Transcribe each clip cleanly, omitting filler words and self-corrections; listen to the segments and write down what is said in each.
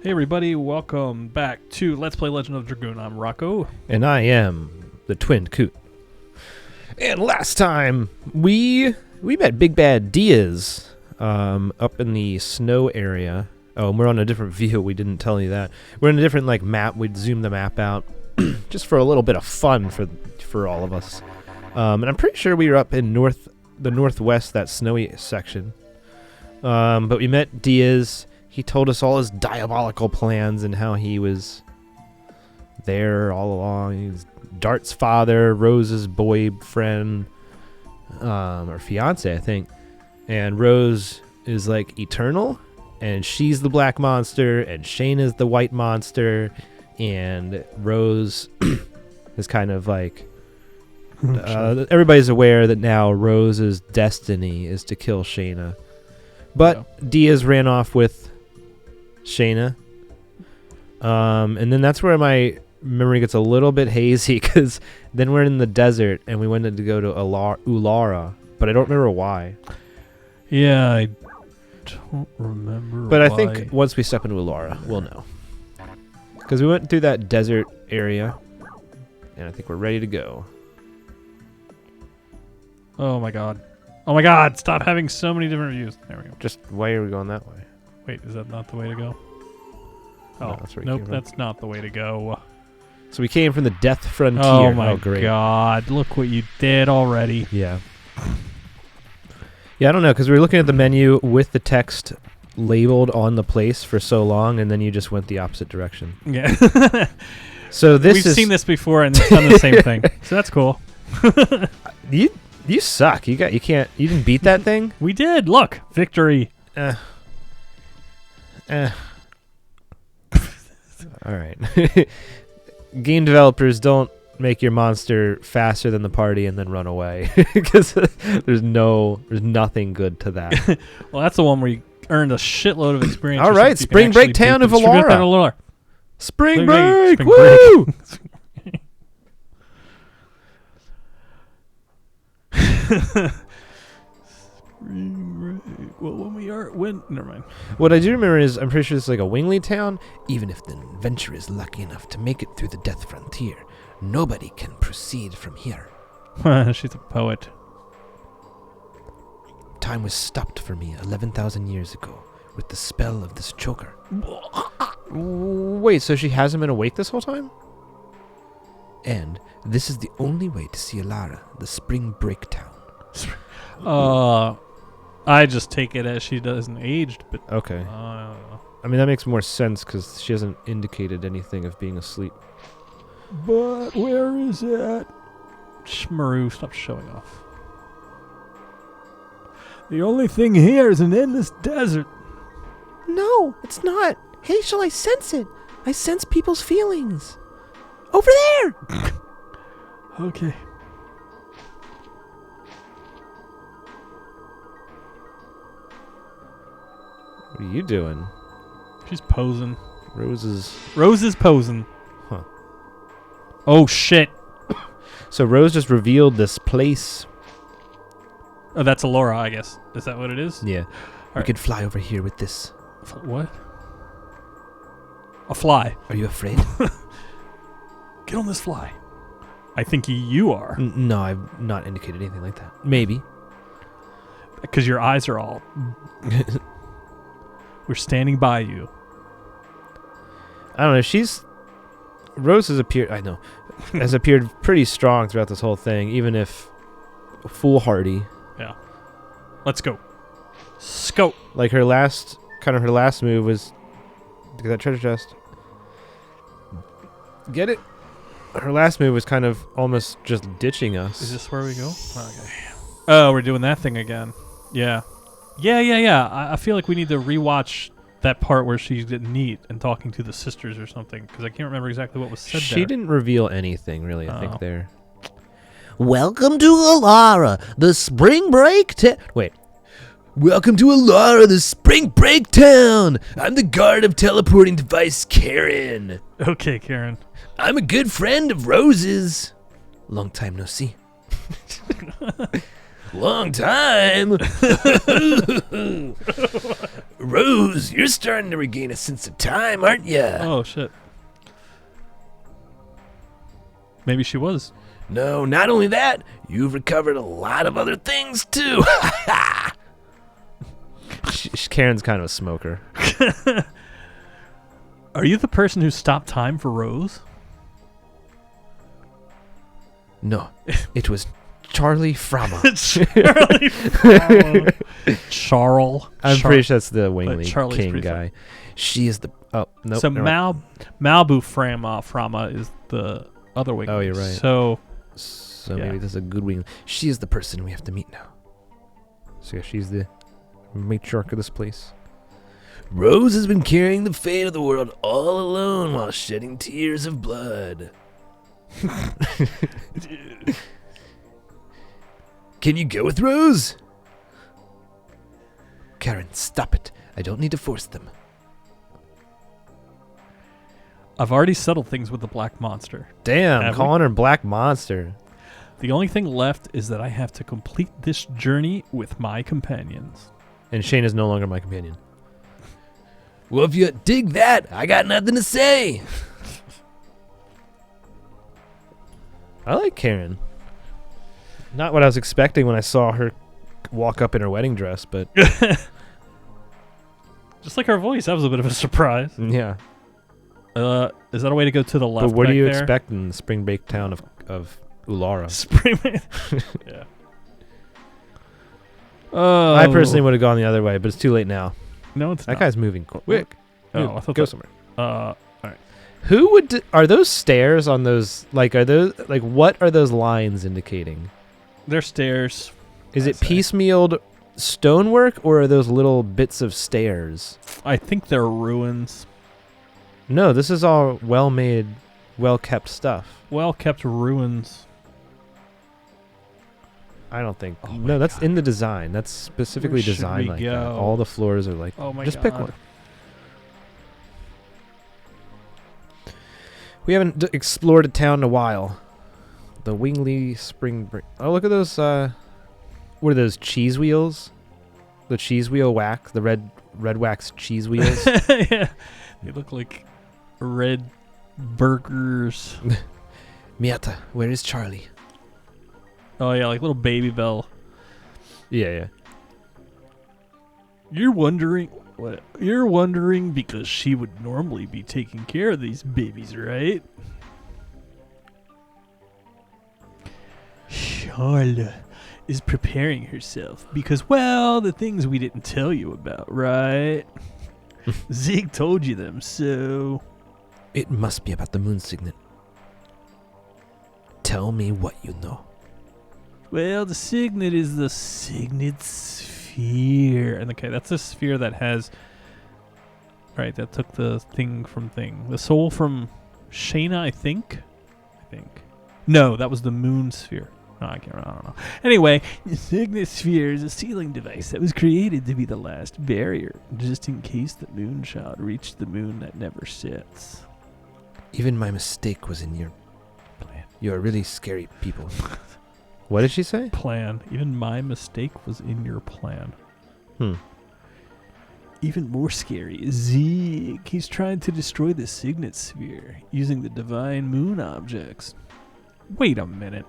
Hey everybody, welcome back to Let's Play Legend of Dragoon. I'm Rocco. And I am the Twin Coot. And last time, we met Big Bad Diaz up in the snow area. Oh, and we're on a different view. We didn't tell you that. We're in a different map. We'd zoom the map out just for a little bit of fun for all of us. And I'm pretty sure we were up in the northwest, that snowy section. But we met Diaz. He told us all his diabolical plans and how he was there all along. He was Dart's father, Rose's boyfriend, or fiance, I think. And Rose is like eternal, and she's the black monster, and Shane is the white monster, and Rose is kind of like... everybody's aware that now Rose's destiny is to kill Shayna. But Diaz ran off with Shayna. And then that's where my memory gets a little bit hazy, because then we're in the desert and we wanted to go to Ulara, but I don't remember why. Yeah, I don't remember But why. I think once we step into Ulara, we'll know. Because we went through that desert area, and I think we're ready to go. Oh my god. Oh my god, stop having so many different views. There we go. Just why are we going that way? Wait, is that not the way to go? Oh, No, that's where we nope, came from. that's not the way to go. So we came from the Death Frontier. Oh my great. god, look what you did already. Yeah. Yeah, I don't know, because we were looking at the menu with the text labeled on the place for so long, and then you just went the opposite direction. Yeah. So We've seen this before, and it's done the same thing. So that's cool. You suck. You didn't beat that thing? We did. Look, victory. All right. Game developers, don't make your monster faster than the party and then run away, because there's nothing good to that. Well, that's the one where you earned a shitload of experience. All right, Spring Break Town of Alara. Spring Break! Spring Woo! Break. Well, never mind. What I do remember is I'm pretty sure it's like a Wingley town. Even if the adventurer is lucky enough to make it through the Death Frontier, nobody can proceed from here. She's a poet. Time was stopped for me 11,000 years ago with the spell of this choker. Wait, so she hasn't been awake this whole time? And this is the only way to see Alara, the Spring Break town. I just take it as she doesn't aged, but Okay. I don't know. I mean, that makes more sense because she hasn't indicated anything of being asleep. But where is it? Shmaru, stop showing off. The only thing here is an endless desert. No, it's not. Hazel, I sense it. I sense people's feelings. Over there! Okay. What are you doing? She's posing. Rose is posing. Huh. Oh, shit. So Rose just revealed this place. Oh, that's Alora, I guess. Is that what it is? Yeah. We right. could fly over here with this. What? A fly. Are you afraid? Get on this fly. I think you are. No, I've not indicated anything like that. Maybe. Because your eyes are all... We're standing by you. I don't know. Rose has appeared... I know. has appeared pretty strong throughout this whole thing, even if foolhardy. Yeah. Let's go. Scope. Like her last move was to get that treasure chest. Get it? Her last move was kind of almost just ditching us. Is this where we go? Okay. Oh, we're doing that thing again. Yeah. Yeah. I feel like we need to rewatch that part where she's getting neat and talking to the sisters or something, because I can't remember exactly what was said there. She didn't reveal anything, really, I think, there. Welcome to Alara, the Spring Break Town. Wait. Welcome to Alara, the Spring Break Town. I'm the guard of teleporting device, Karen. Okay, Karen. I'm a good friend of Rose's. Long time no see. Long time. Rose, you're starting to regain a sense of time, aren't ya? Oh, shit. Maybe she was. No, not only that, you've recovered a lot of other things, too. Karen's kind of a smoker. Are you the person who stopped time for Rose? No, it was Charlie Frama. Charlie Frama. Charles. I'm pretty sure that's the Wingley Charlie's King pretty guy. She is the... Oh, nope. So never mind. Malibu Frama is the other wing. Oh, you're right. So yeah. Maybe this is a good Wingley. She is the person we have to meet now. So yeah, she's the matriarch of this place. Rose has been carrying the fate of the world all alone while shedding tears of blood. Can you go with Rose? Karen, stop it. I don't need to force them. I've already settled things with the Black Monster. Damn, Have calling her Black Monster. The only thing left is that I have to complete this journey with my companions. And Shane is no longer my companion. Well, if you dig that, I got nothing to say. I like Karen. Not what I was expecting when I saw her walk up in her wedding dress, but Just like her voice, that was a bit of a surprise. yeah. Is that a way to go to the left? But what do back you there? expect in the spring bake town of Ulara? Spring. Yeah. Oh. I personally would have gone the other way, but it's too late now. No, it's That not. guy's moving quick. Oh, Move. I thought Go that- somewhere. All right. Who would are those stairs on those? Like, are those like what are those lines indicating? They're stairs. Is I it say. piecemealed stonework or are those little bits of stairs? I think they're ruins. No, this is all well-made, well-kept stuff. Well kept ruins. I don't think. Oh my No, that's God. in the design. That's specifically Where should designed we like that. go? All the floors are like. Oh my just god. pick one. We haven't explored a town in a while. The Wingley Spring Break. Oh, look at those. What are those cheese wheels? The cheese wheel wax. The red wax cheese wheels. Yeah. They look like red burgers. Miata, where is Charlie? Oh yeah, like little baby bell. yeah. You're wondering what? You're wondering because she would normally be taking care of these babies, right? Charlotte is preparing herself because, well, the things we didn't tell you about, right? Zeke told you them, so... It must be about the moon signet. Tell me what you know. Well, the signet is the signet sphere. And okay, that's a sphere that has... Right, that took the thing from thing. The soul from Shayna, I think? No, that was the moon sphere. No, I can't remember. I don't know. Anyway, the signet sphere is a sealing device that was created to be the last barrier, just in case the moonchild reached the moon that never sets. Even my mistake was in your Plan. You are really scary people. What did she say? Plan. Even my mistake was in your plan. Even more scary is Zeke. He's trying to destroy the signet sphere using the divine moon objects. Wait a minute.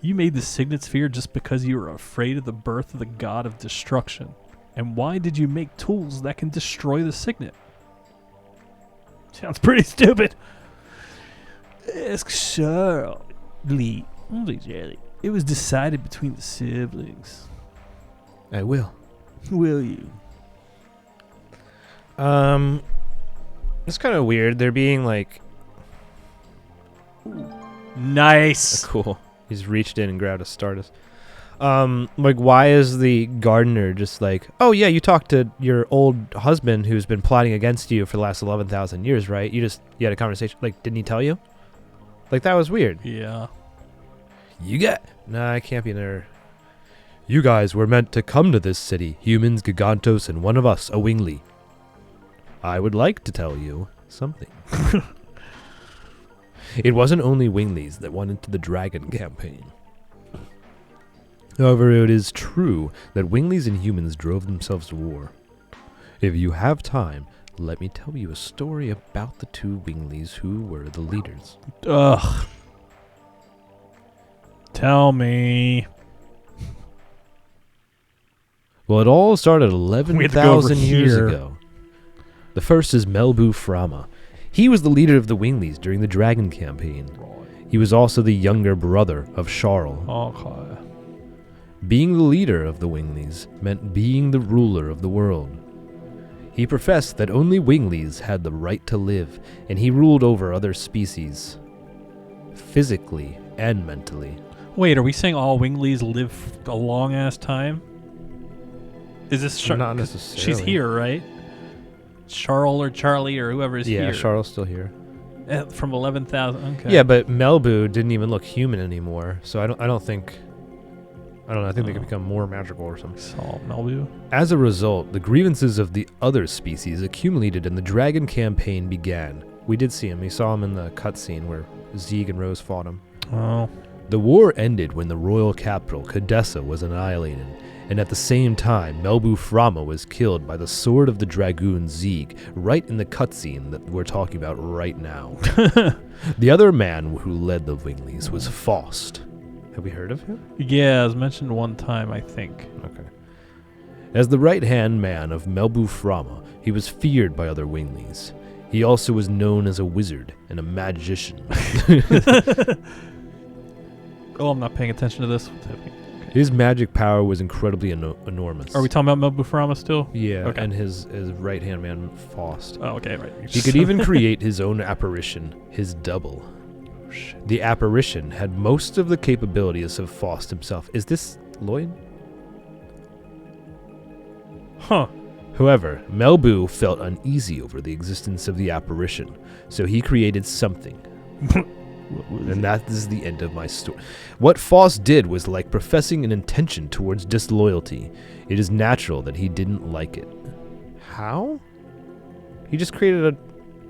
You made the signet sphere just because you were afraid of the birth of the god of destruction. And why did you make tools that can destroy the signet? Sounds pretty stupid. Ask Charlie. It was decided between the siblings. I will. Will you? It's kind of weird. They're being like Nice. cool. He's reached in and grabbed a Stardust. Like, why is the gardener just like, oh yeah, you talked to your old husband who's been plotting against you for the last 11,000 years, right? You had a conversation. Like, didn't he tell you? Like, that was weird. Yeah. You got... Nah, it can't be there. You guys were meant to come to this city, humans, Gigantos, and one of us, a Wingley. I would like to tell you something. It wasn't only Wingleys that went into the dragon campaign. However, it is true that winglies and humans drove themselves to war. If you have time, let me tell you a story about the two winglies who were the leaders. Ugh. Tell me. Well, it all started We have to go over 11,000 years here. ago. The first is Melbu Frama. He was the leader of the winglies during the Dragon campaign. He was also the younger brother of Sharl. Okay. Being the leader of the winglies meant being the ruler of the world. He professed that only winglies had the right to live, and he ruled over other species, physically and mentally. Wait, are we saying all winglies live a long ass time? Is this Not 'cause necessarily. She's here, right? Charles or Charlie or whoever is Yeah, here. Sharl's still here. From 11,000. Okay. Yeah, but Melbu didn't even look human anymore, so I don't think they could become more magical or something. Saul Melbu. As a result, the grievances of the other species accumulated and the Dragon campaign began. We did see him. We saw him in the cutscene where Zieg and Rose fought him. Oh. The war ended when the royal capital, Cadessa, was annihilated, and at the same time, Melbu Frama was killed by the sword of the Dragoon Zieg, right in the cutscene that we're talking about right now. The other man who led the winglies was Faust. Have we heard of him? Yeah, it was mentioned one time, I think. Okay. As the right-hand man of Melbu Frama, he was feared by other winglies. He also was known as a wizard and a magician. Oh, I'm not paying attention to this. What's happening? Okay. His magic power was incredibly enormous. Are we talking about Melbu Frama still? Yeah, Okay. and his right-hand man, Faust. Oh, okay, right. He could even create his own apparition, his double. Shit. The apparition had most of the capabilities of Faust himself. Is this Lloyd? Huh. However, Melbu felt uneasy over the existence of the apparition, so he created something. And that is the end of my story. What Faust did was like professing an intention towards disloyalty. It is natural that he didn't like it. How? He just created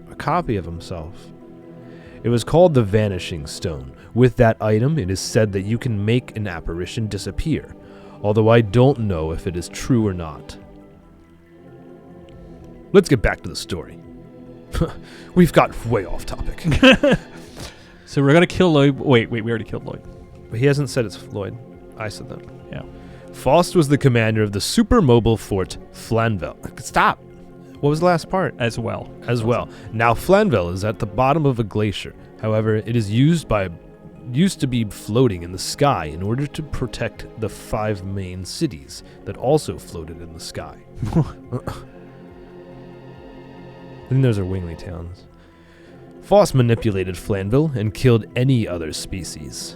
a copy of himself. It was called the Vanishing Stone. With that item, it is said that you can make an apparition disappear, although I don't know if it is true or not. Let's get back to the story. We've got way off topic. So we're gonna kill Lloyd. Wait, we already killed Lloyd. But he hasn't said it's Lloyd. I said that. Yeah. Faust was the commander of the super mobile fort Flanvel. Stop. What was the last part? As well. As well. Now Flanvel is at the bottom of a glacier. However, it is used to be floating in the sky in order to protect the 5 main cities that also floated in the sky. And those are wingly towns. Faust manipulated Flanville and killed any other species.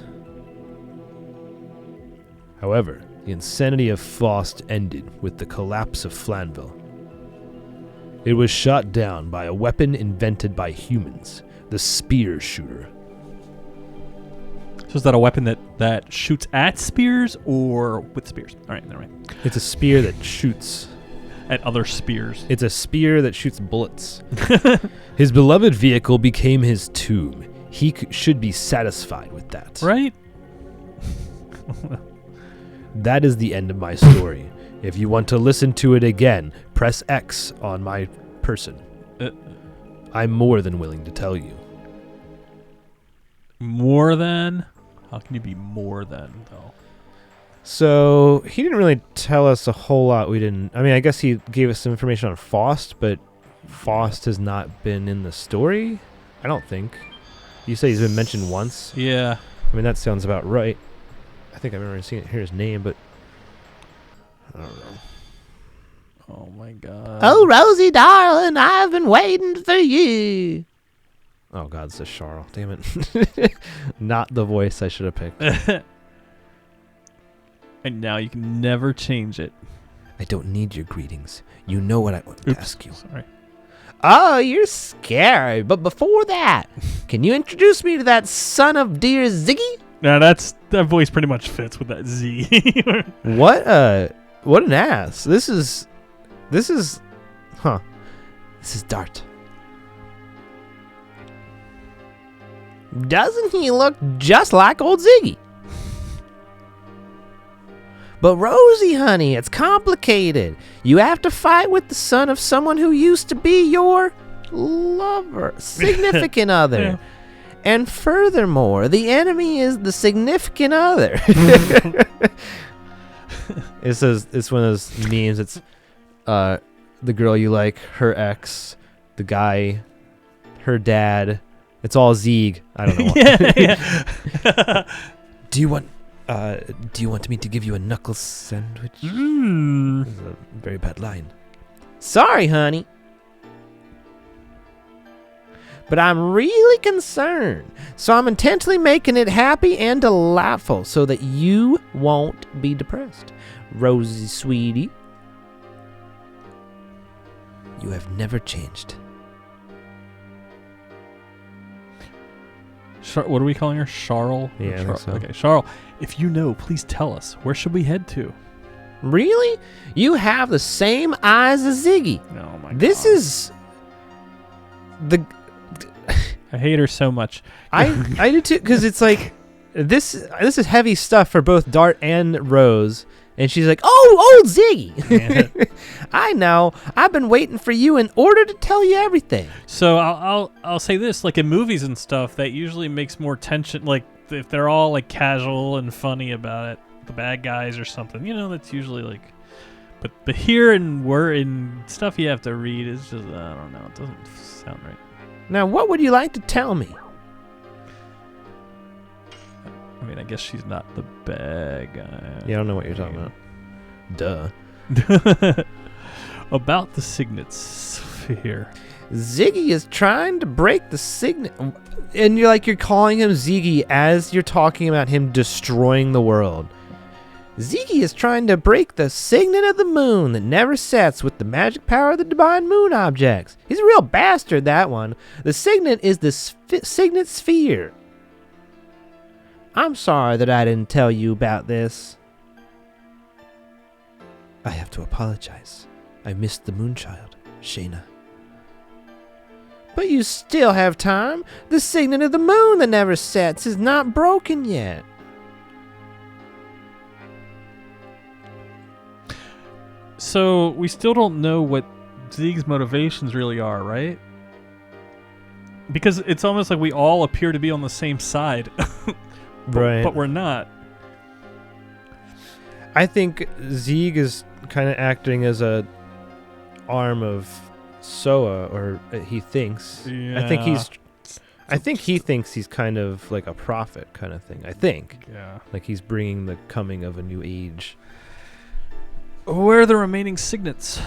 However, the insanity of Faust ended with the collapse of Flanville. It was shot down by a weapon invented by humans, the spear shooter. So is that a weapon that shoots at spears or with spears? All right, never mind. It's a spear that shoots. At other spears. It's a spear that shoots bullets. His beloved vehicle became his tomb. He should be satisfied with that. Right? That is the end of my story. If you want to listen to it again, press X on my person. I'm more than willing to tell you. More than? How can you be more than, though? So, he didn't really tell us a whole lot. I guess he gave us some information on Faust, but Faust has not been in the story? I don't think. You say he's been mentioned once? Yeah. I mean, that sounds about right. I think I remember seeing it, hear his name, but I don't know. Oh my god. Oh, Rosie, darling, I've been waiting for you. Oh god, it's a Charl. Damn it. Not the voice I should have picked. And now you can never change it. I don't need your greetings. You know what I want to ask you. Sorry. Oh, you're scared. But before that, can you introduce me to that son of dear Ziggy? Now that voice pretty much fits with that Z. What an ass. This is This is Dart. Doesn't he look just like old Ziggy? But Rosie, honey, it's complicated. You have to fight with the son of someone who used to be your lover, significant other. Yeah. And furthermore, the enemy is the significant other. It's one of those memes. It's the girl you like, her ex, the guy, her dad. It's all Zeeg. I don't know why. Yeah. Do you want me to give you a knuckle sandwich? Mm. This is a very bad line. Sorry, honey. But I'm really concerned. So I'm intentionally making it happy and delightful so that you won't be depressed. Rosie, sweetie. You have never changed. What are we calling her? Charles? Yeah, I think so. Okay, Charles, if you know, please tell us. Where should we head to? Really? You have the same eyes as Ziggy. Oh my This God. is the I hate her so much. I do too, because it's like this is heavy stuff for both Dart and Rose, and she's like, "Oh, old Ziggy, I know. I've been waiting for you in order to tell you everything." So I'll say this, like in movies and stuff, that usually makes more tension. Like if they're all like casual and funny about it, the bad guys or something, that's usually like. But here and we're in stuff you have to read is just I don't know. It doesn't sound right. Now, what would you like to tell me? I mean, I guess she's not the bad guy. Yeah, I don't know what you're talking about. Duh. About the signet sphere. Ziggy is trying to break the signet, and you're calling him Ziggy as you're talking about him destroying the world. Ziggy is trying to break the signet of the moon that never sets with the magic power of the divine moon objects. He's a real bastard, that one. The signet is the signet sphere. I'm sorry that I didn't tell you about this. I have to apologize. I missed the Moonchild, Shayna. But you still have time. The signet of the moon that never sets is not broken yet. So we still don't know what Zeeg's motivations really are, right? Because it's almost like we all appear to be on the same side, but we're not. I think Zeeg is kind of acting as a arm of Soa, or he thinks. Yeah. I think he thinks he's kind of like a prophet kind of thing. I think. Yeah. Like he's bringing the coming of a new age. Where are the remaining signets?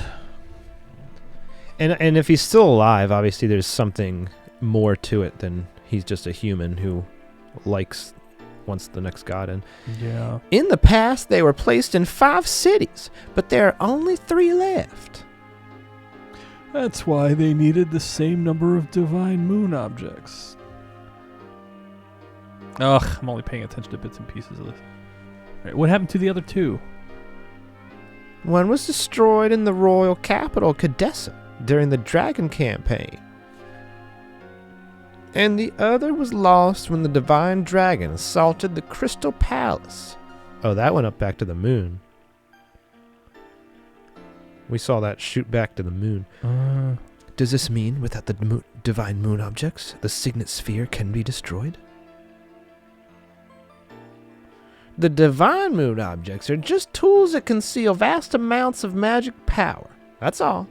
And if he's still alive, obviously there's something more to it than he's just a human who wants the next god in. Yeah. In the past, they were placed in 5 cities, but there are only 3 left. That's why they needed the same number of divine moon objects. Ugh, I'm only paying attention to bits and pieces of this. Right, what happened to the other 2? One was destroyed in the royal capital, Cadessa, during the Dragon campaign. And the other was lost when the divine dragon assaulted the Crystal Palace. Oh, that went up back to the moon. We saw that shoot back to the moon. Does this mean without the divine moon objects, the signet sphere can be destroyed? The divine moon objects are just tools that conceal vast amounts of magic power. That's all.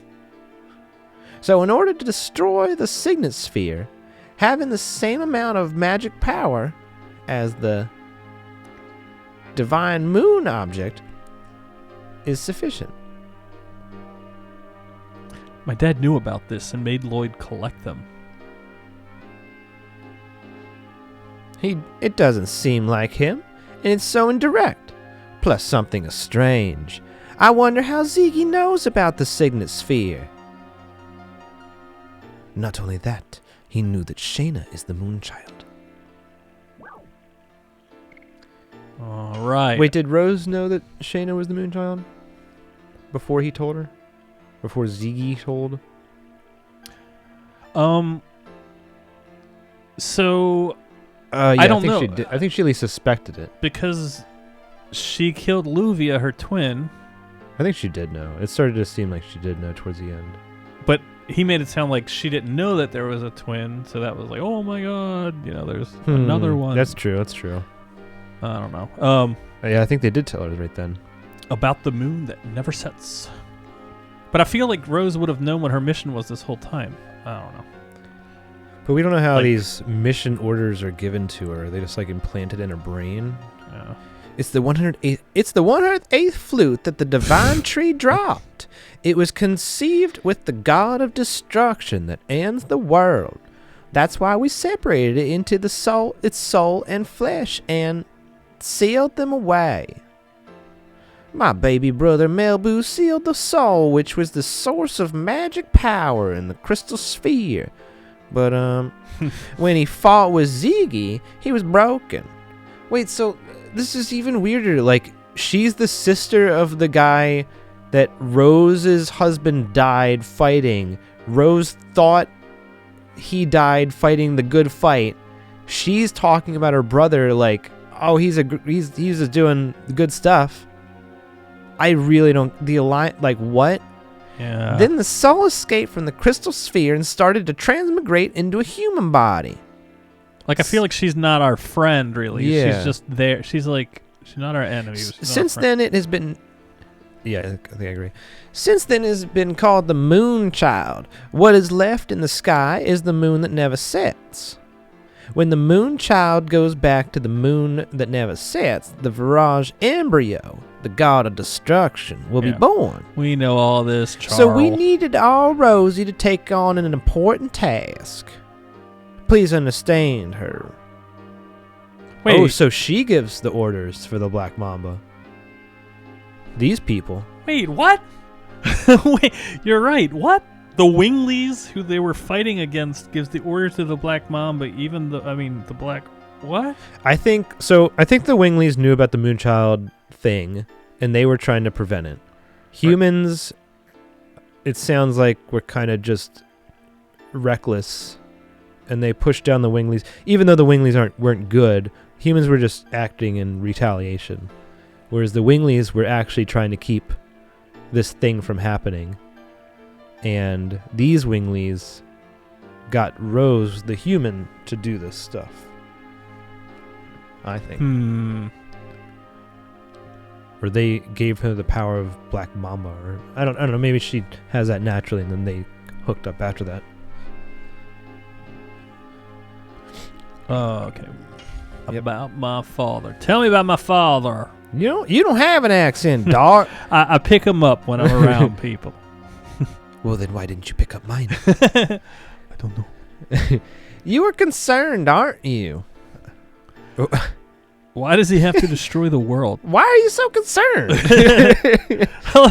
So in order to destroy the signet sphere, having the same amount of magic power as the divine moon object is sufficient. My dad knew about this and made Lloyd collect them. It doesn't seem like him, and it's so indirect. Plus something is strange. I wonder how Ziggy knows about the signet sphere. Not only that, he knew that Shayna is the Moonchild. All right. Wait, did Rose know that Shayna was the Moonchild? Before he told her? Before Ziggy told? So Yeah, I don't think know. She did. I think she at least suspected it. because she killed Luvia, her twin, I think she did know. It started to seem like she did know towards the end. but he made it sound like she didn't know that there was a twin, so that was like, oh my god, there's another one. That's true. That's true. I don't know. Yeah, I think they did tell her right then. About the moon that never sets. But I feel like Rose would have known what her mission was this whole time. I don't know. But we don't know how Like- these mission orders are given to her. They just like implanted in her brain. Yeah. It's the 108th. It's the 108th flute that the divine tree dropped. It was conceived with the god of destruction that ends the world. That's why we separated it into the soul, its soul and flesh, and sealed them away. My baby brother Melbu sealed the soul, which was the source of magic power in the crystal sphere. But when he fought with Ziggy, he was broken. Wait, so this is even weirder. Like, she's the sister of the guy that Rose's husband died fighting. Rose thought he died fighting the good fight. She's talking about her brother like, oh, he's just doing good stuff. I really don't. Like, what? Yeah. Then the soul escaped from the crystal sphere and started to transmigrate into a human body. Like, I feel like she's not our friend, really. Yeah. She's just there. She's not our enemy. She's not our Since friend. then, it has been. Yeah, I think I agree. Since then, it has been called the Moon Child. What is left in the sky is the moon that never sets. When the Moon Child goes back to the moon that never sets, the Virage embryo, the god of destruction, will be Yeah. born. We know all this, Charles. So we needed all Rosie to take on an important task. Please understand her. Wait, Oh, so she gives the orders for the Black Mamba. These people. wait, what? Wait, you're right. What? The Winglies, who they were fighting against, gives the order to the Black Mamba. Even the Black. What? I think the Winglies knew about the Moonchild thing, and they were trying to prevent it. Humans, it sounds like we're kind of just reckless, and they pushed down the Winglies. Even though the Winglies weren't good, humans were just acting in retaliation, whereas the Winglies were actually trying to keep this thing from happening. And these Winglies got Rose, the human, to do this stuff. I think. Or they gave her the power of Black Mamba, or I don't know. Maybe she has that naturally, and then they hooked up after that. Oh, okay. Yep. About my father. Tell me about my father. You don't have an accent, Dart. I pick him up when I'm around people. Well, then why didn't you pick up mine? I don't know. You were concerned, aren't you? Why does he have to destroy the world? Why are you so concerned?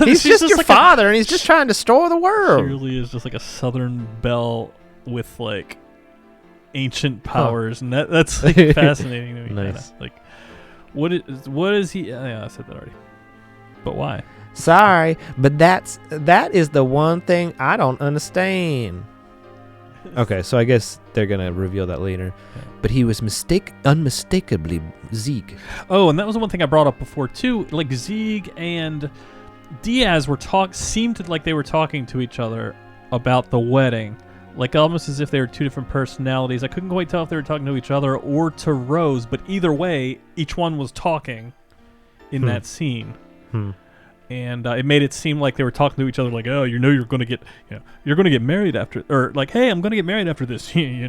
He's She's just your like father, and he's just trying to destroy the She world. really is just like a Southern belle with like ancient powers, and that's like fascinating to me. Nice. Kinda. Like, what is he? Yeah, I said that already. But why? Sorry, but that is the one thing I don't understand. Okay, so I guess they're gonna reveal that later. Yeah. But he was unmistakably Zeke. Oh, and that was the one thing I brought up before too. Like Zieg and Diaz seemed like they were talking to each other about the wedding, like almost as if they were two different personalities. I couldn't quite tell if they were talking to each other or to Rose, but either way, each one was talking in that scene. And it made it seem like they were talking to each other, like, "Oh, you're going to get married after," or like, "Hey, I'm going to get married after this." We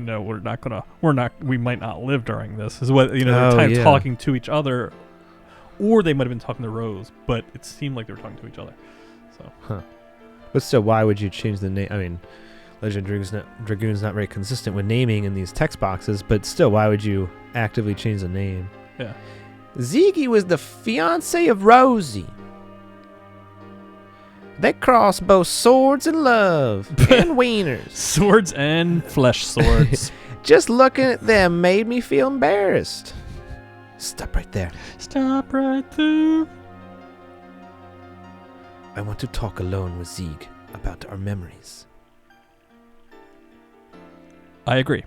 might not live during this. Is what they're kind of talking to each other, or they might have been talking to Rose, but it seemed like they were talking to each other. So, But still, why would you change the name? I mean, Legend of Dragoon's not very consistent with naming in these text boxes, but still, why would you actively change the name? yeah. Ziggy was the fiance of Rosie. They crossed both swords and love and wieners. Swords and flesh swords. Just looking at them made me feel embarrassed. Stop right there. Stop right there. I want to talk alone with Zieg about our memories. I agree.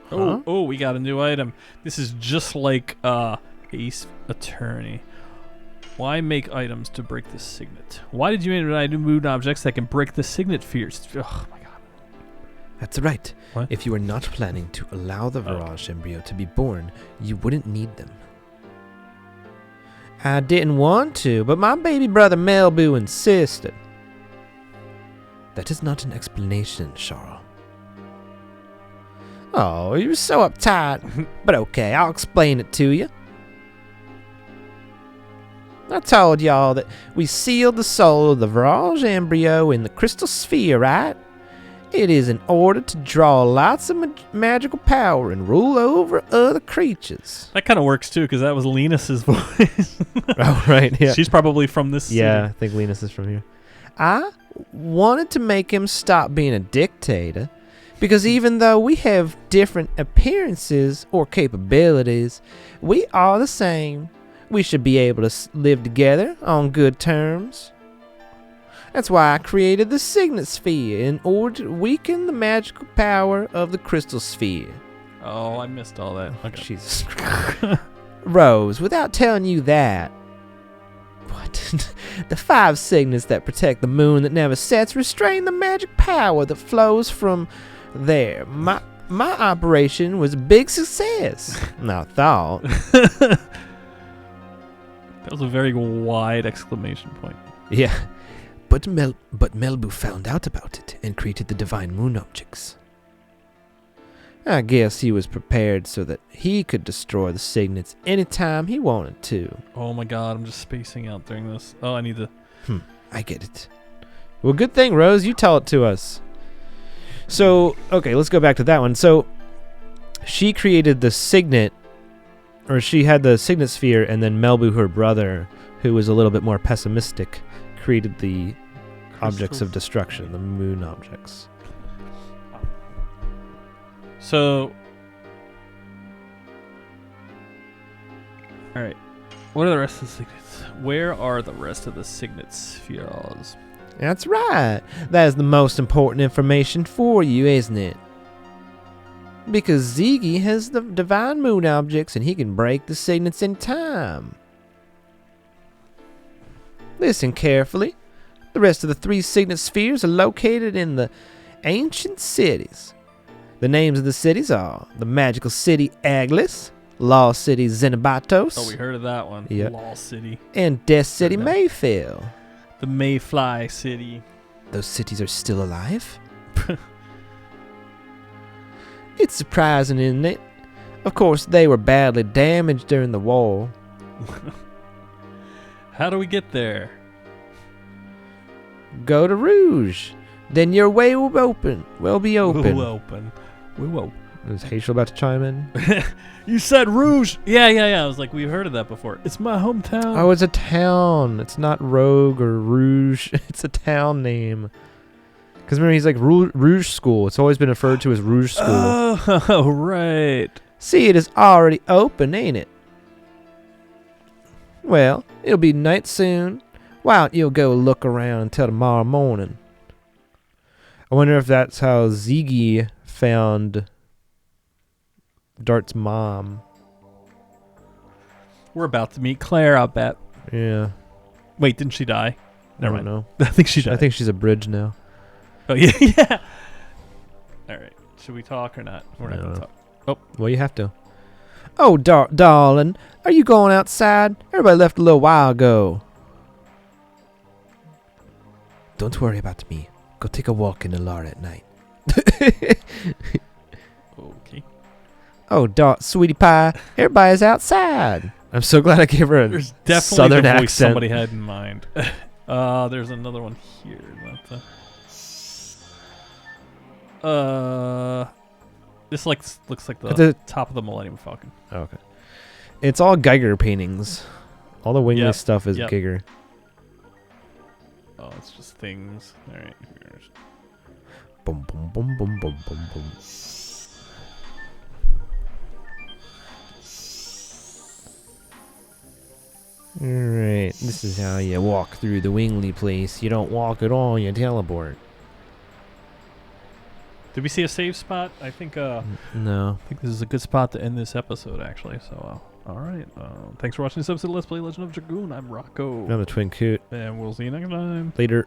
Huh? Oh, we got a new item. This is just like Ace Attorney. Why make items to break the signet? Why did you invent moon objects that can break the signet fears? Oh my god. That's right. What? If you were not planning to allow the Virage embryo to be born, you wouldn't need them. I didn't want to, but my baby brother Melbu insisted. That is not an explanation, Charles. Oh, you're so uptight. But okay, I'll explain it to you. I told y'all that we sealed the soul of the Virage embryo in the crystal sphere, right? It is in order to draw lots of magical power and rule over other creatures. That kind of works too, because that was Linus's voice. Oh, right, yeah. She's probably from this Yeah, city. I think Linus is from here. I wanted to make him stop being a dictator, because even though we have different appearances or capabilities, we are the same. We should be able to live together on good terms. That's why I created the Signet Sphere, in order to weaken the magical power of the Crystal Sphere. Oh, I missed all that. Okay. Jesus. Rose, without telling you that, what? The 5 signets that protect the moon that never sets restrain the magic power that flows from there. My operation was a big success. I thought. That was a very wide exclamation point. Yeah. But Melbu found out about it and created the divine moon objects. I guess he was prepared so that he could destroy the signets anytime he wanted to. Oh my god, I'm just spacing out during this. Oh, I need to... I get it. Well, good thing, Rose, you tell it to us. So, okay, let's go back to that one. So, she created the signet, or she had the signet sphere, and then Melbu, her brother, who was a little bit more pessimistic, created the objects of destruction, the moon objects. So... Alright. What are the rest of the signets? Where are the rest of the signet spheres? That's right. That is the most important information for you, isn't it? Because Ziggy has the divine moon objects and he can break the signets in time. Listen carefully. The rest of the 3 signet spheres are located in the ancient cities. The names of the cities are the magical city Aglis, Lost City Xenobatos, Oh, we heard of that one. Yeah. Lost City. and Death City Heard that. Mayfield. The Mayfly City. Those cities are still alive? It's surprising, isn't it? Of course, they were badly damaged during the war. How do we get there? Go to Rouge. Then your way will be open. We'll open. Is Hazel about to chime in? You said Rouge. Yeah. I was like, we've heard of that before. It's my hometown. Oh, it's a town. It's not Rogue or Rouge. It's a town name. Because remember, he's like Rouge School. It's always been referred to as Rouge School. Oh, right. See, it is already open, ain't it? Well, it'll be night soon. Why don't you go look around until tomorrow morning? I wonder if that's how Ziggy found Dart's mom. We're about to meet Claire, I'll bet. Yeah. Wait, didn't she die? Never I don't mind. know. I think she died. I think she's a bridge now. Oh, yeah. All right. Should we talk or not? We're not I going to don't talk. Well, you have to. Oh, darling, are you going outside? Everybody left a little while ago. Don't worry about me. Go take a walk in the Lara at night. Okay. Oh, sweetie pie, everybody's outside. I'm so glad I gave her a There's definitely southern the voice accent. somebody had in mind. There's another one here. This looks like the top of the Millennium Falcon. Oh, okay. It's all Geiger paintings. All the wingless stuff is Yep. Geiger. Oh, it's just things. All right. Here's- Boom, boom, boom, boom, boom, boom, boom. Alright, this is how you walk through the Wingly place. You don't walk at all, you teleport. Did we see a save spot? I think No. this is a good spot to end this episode, actually. So All right. Thanks for watching this episode of Let's Play Legend of Dragoon. I'm Rocco. I'm the Twin Coot. And we'll see you next time. Later.